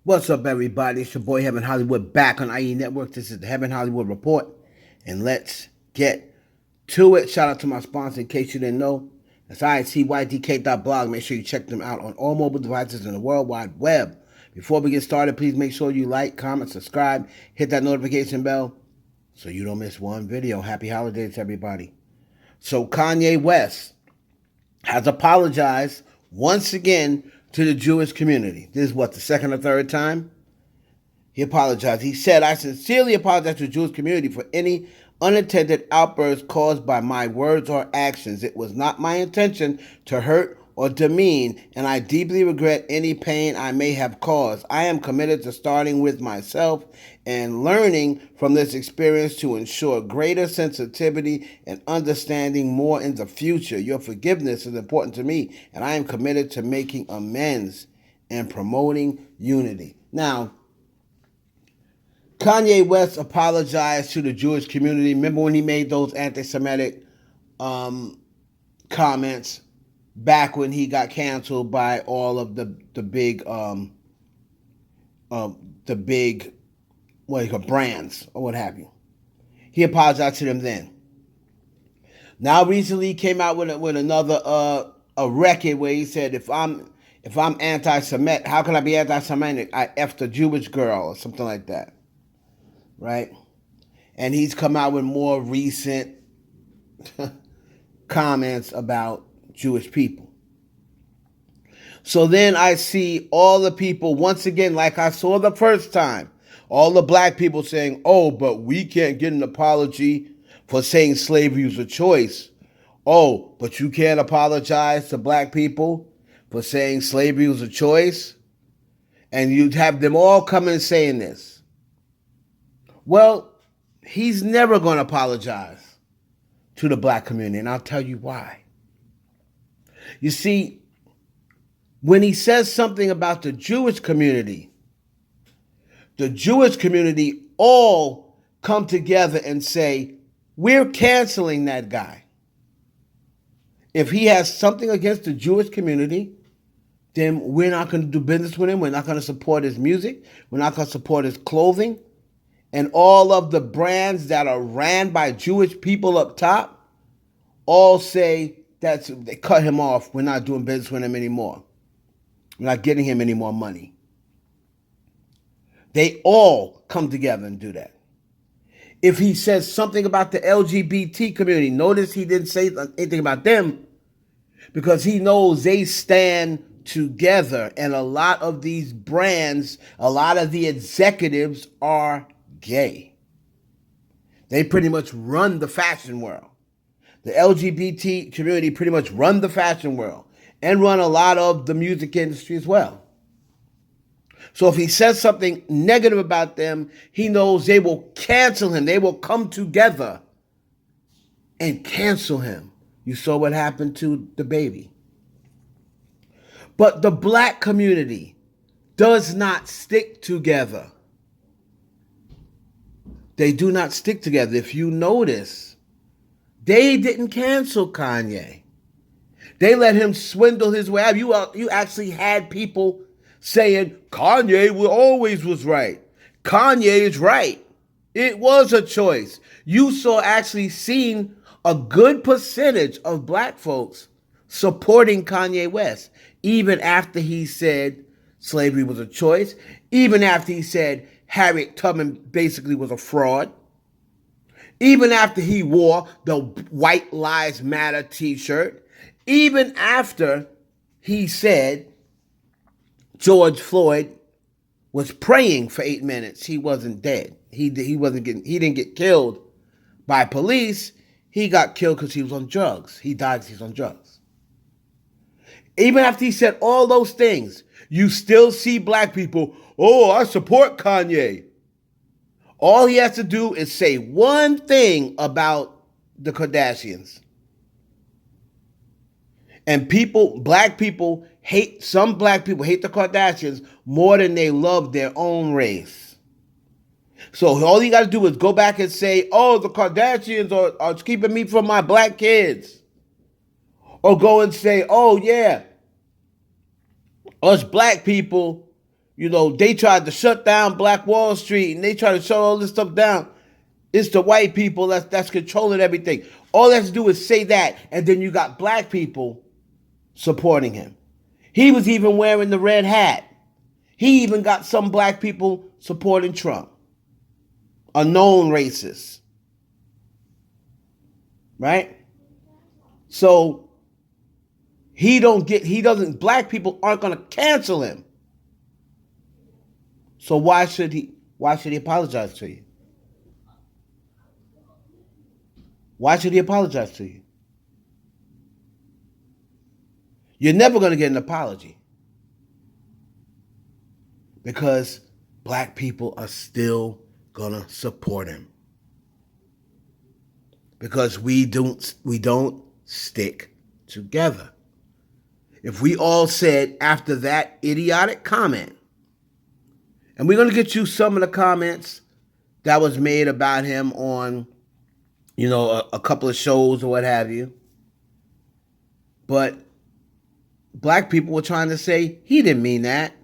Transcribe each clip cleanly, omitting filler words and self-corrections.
What's up, everybody? It's your boy Heaven Hollywood back on IE Network. This is the Heaven Hollywood Report, and let's get to it. Shout out to my sponsor, in case you didn't know. That's ICYDK.blog. Make sure you check them out on all mobile devices in the World Wide Web. Before we get started, please make sure you like, comment, subscribe, hit that notification bell so you don't miss one video. Happy holidays, everybody. So Kanye West has apologized once again to the Jewish community. This is what, the second or third time? He apologized. He said, "I sincerely apologize to the Jewish community for any unintended outbursts caused by my words or actions. It was not my intention to hurt or demean, and I deeply regret any pain I may have caused. I am committed to starting with myself and learning from this experience to ensure greater sensitivity and understanding more in the future. Your forgiveness is important to me, and I am committed to making amends and promoting unity." Now, Kanye West apologized to the Jewish community. Remember when he made those anti-Semitic comments back when he got canceled by all of the big brands or what have you. He apologized to them then. Now recently he came out with another a record where he said, if I'm anti-Semitic, how can I be anti-Semitic? I effed a Jewish girl or something like that. Right? And he's come out with more recent comments about Jewish people. So then I see all the people, once again, like I saw the first time, all the black people saying, "Oh, but we can't get an apology for saying slavery was a choice. Oh, but you can't apologize to black people for saying slavery was a choice." And you'd have them all coming and saying this. Well, he's never going to apologize to the black community, and I'll tell you why. You see, when he says something about the Jewish community all come together and say, we're canceling that guy. If he has something against the Jewish community, then we're not going to do business with him. We're not going to support his music. We're not going to support his clothing. And all of the brands that are ran by Jewish people up top all say they cut him off. We're not doing business with him anymore. We're not getting him any more money. They all come together and do that. If he says something about the LGBT community, notice he didn't say anything about them because he knows they stand together. And a lot of these brands, a lot of the executives are gay. They pretty much run the fashion world. The LGBT community pretty much run the fashion world and run a lot of the music industry as well. So if he says something negative about them, he knows they will cancel him. They will come together and cancel him. You saw what happened to the baby. But the black community does not stick together. They do not stick together. If you notice, they didn't cancel Kanye. They let him swindle his way out. You actually had people saying Kanye always was right. Kanye is right. It was a choice. You seen a good percentage of black folks supporting Kanye West, even after he said slavery was a choice, even after he said Harriet Tubman basically was a fraud, even after he wore the White Lives Matter t-shirt, even after he said George Floyd was praying for 8 minutes. He wasn't dead. He didn't get killed by police. He got killed because he was on drugs. He died because he was on drugs. Even after he said all those things, you still see black people, "Oh, I support Kanye." All he has to do is say one thing about the Kardashians. And black people hate the Kardashians more than they love their own race. So all you got to do is go back and say, "Oh, the Kardashians are keeping me from my black kids." Or go and say, "Oh, yeah, us black people You know, they tried to shut down Black Wall Street and they tried to shut all this stuff down. It's the white people that's controlling everything. All they have to do is say that, and then you got black people supporting him. He was even wearing the red hat. He even got some black people supporting Trump. A known racist. Right? So black people aren't going to cancel him. So why should he apologize to you? Why should he apologize to you? You're never going to get an apology. Because black people are still going to support him. Because we don't stick together. If we all said after that idiotic comment, and we're going to get you some of the comments that was made about him on, you know, a couple of shows or what have you. But black people were trying to say he didn't mean that.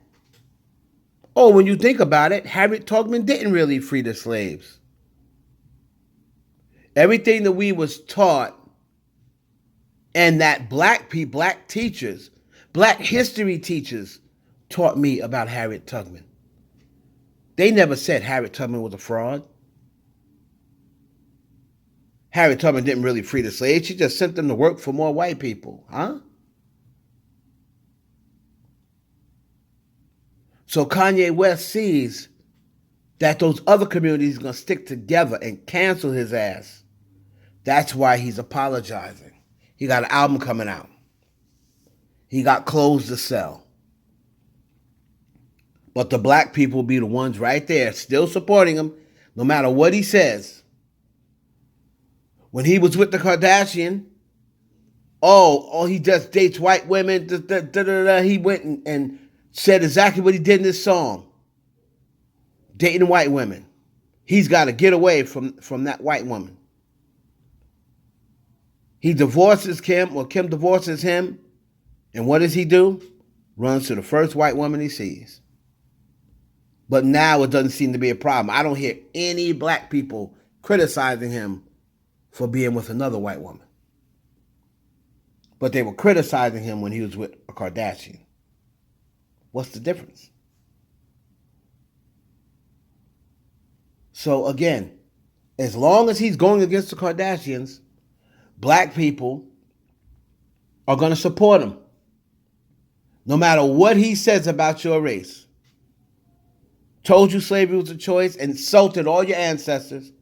Oh, when you think about it, Harriet Tubman didn't really free the slaves. Everything that we was taught and that black teachers, black history teachers taught me about Harriet Tubman. They never said Harriet Tubman was a fraud. Harriet Tubman didn't really free the slaves. She just sent them to work for more white people. Huh? So Kanye West sees that those other communities are going to stick together and cancel his ass. That's why he's apologizing. He got an album coming out. He got clothes to sell. But the black people will be the ones right there still supporting him no matter what he says. When he was with the Kardashian, he just dates white women. He went and said exactly what he did in this song. Dating white women. He's got to get away from that white woman. He divorces Kim, or Kim divorces him. And what does he do? Runs to the first white woman he sees. But now it doesn't seem to be a problem. I don't hear any black people criticizing him for being with another white woman. But they were criticizing him when he was with a Kardashian. What's the difference? So again, as long as he's going against the Kardashians, black people are going to support him. No matter what he says about your race. Told you slavery was a choice, insulted all your ancestors,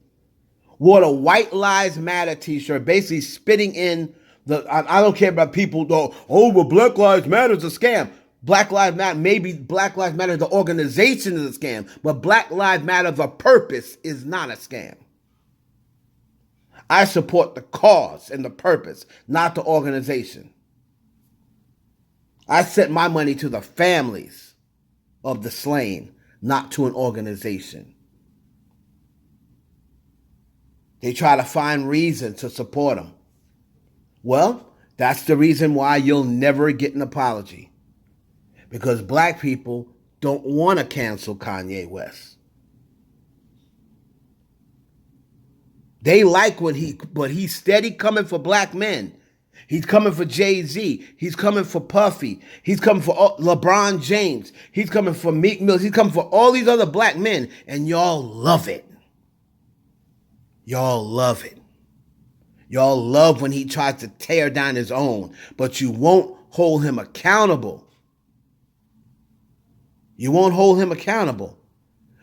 wore a White Lives Matter t-shirt, basically spitting in I don't care about people, though, well, Black Lives Matter is a scam. Black Lives Matter, maybe Black Lives Matter, the organization is a scam, but Black Lives Matter, the purpose is not a scam. I support the cause and the purpose, not the organization. I sent my money to the families of the slain, not to an organization. They try to find reason to support them. Well, that's the reason why you'll never get an apology. Because black people don't want to cancel Kanye West. They like but he's steady coming for black men. He's coming for Jay-Z. He's coming for Puffy. He's coming for LeBron James. He's coming for Meek Mill. He's coming for all these other black men. And y'all love it. Y'all love it. Y'all love when he tries to tear down his own. But you won't hold him accountable. You won't hold him accountable.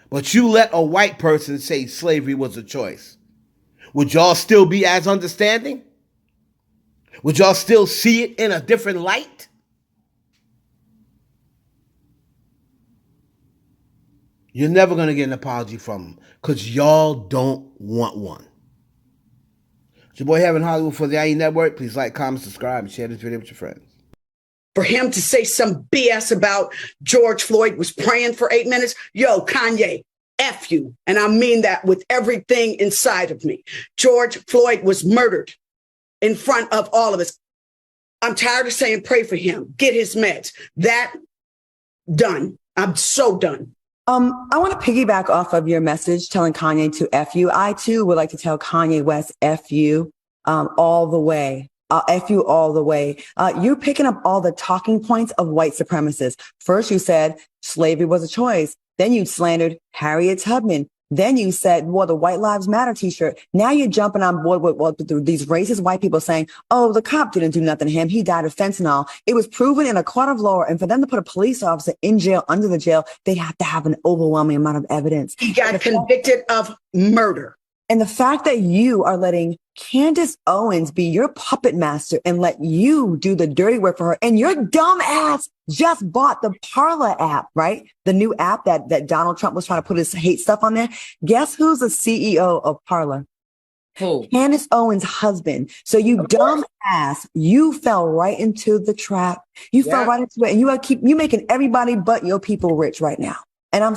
But you let a white person say slavery was a choice. Would y'all still be as understanding? Would y'all still see it in a different light? You're never going to get an apology from him because y'all don't want one. It's your boy Heaven Hollywood for the IE Network. Please like, comment, subscribe, and share this video with your friends. For him to say some BS about George Floyd was praying for 8 minutes. Yo, Kanye, F you. And I mean that with everything inside of me. George Floyd was murdered in front of all of us. I'm tired of saying pray for him. Get his meds. That done. I'm so done. I want to piggyback off of your message telling Kanye to F you. I too would like to tell Kanye West F you all the way. F you all the way. You're picking up all the talking points of white supremacists. First, you said slavery was a choice. Then you slandered Harriet Tubman. Then you said, well, the White Lives Matter t-shirt. Now you're jumping on board with these racist white people saying, oh, the cop didn't do nothing to him. He died of fentanyl. It was proven in a court of law. And for them to put a police officer in jail, under the jail, they have to have an overwhelming amount of evidence. He got convicted of murder. And the fact that you are letting Candace Owens be your puppet master and let you do the dirty work for her, and your dumb ass just bought the Parler app, right? The new app that Donald Trump was trying to put his hate stuff on there. Guess who's the CEO of Parler? Who? Candace Owens' husband. So you dumb ass, you fell right into the trap. You fell right into it, and you making everybody but your people rich right now. And I'm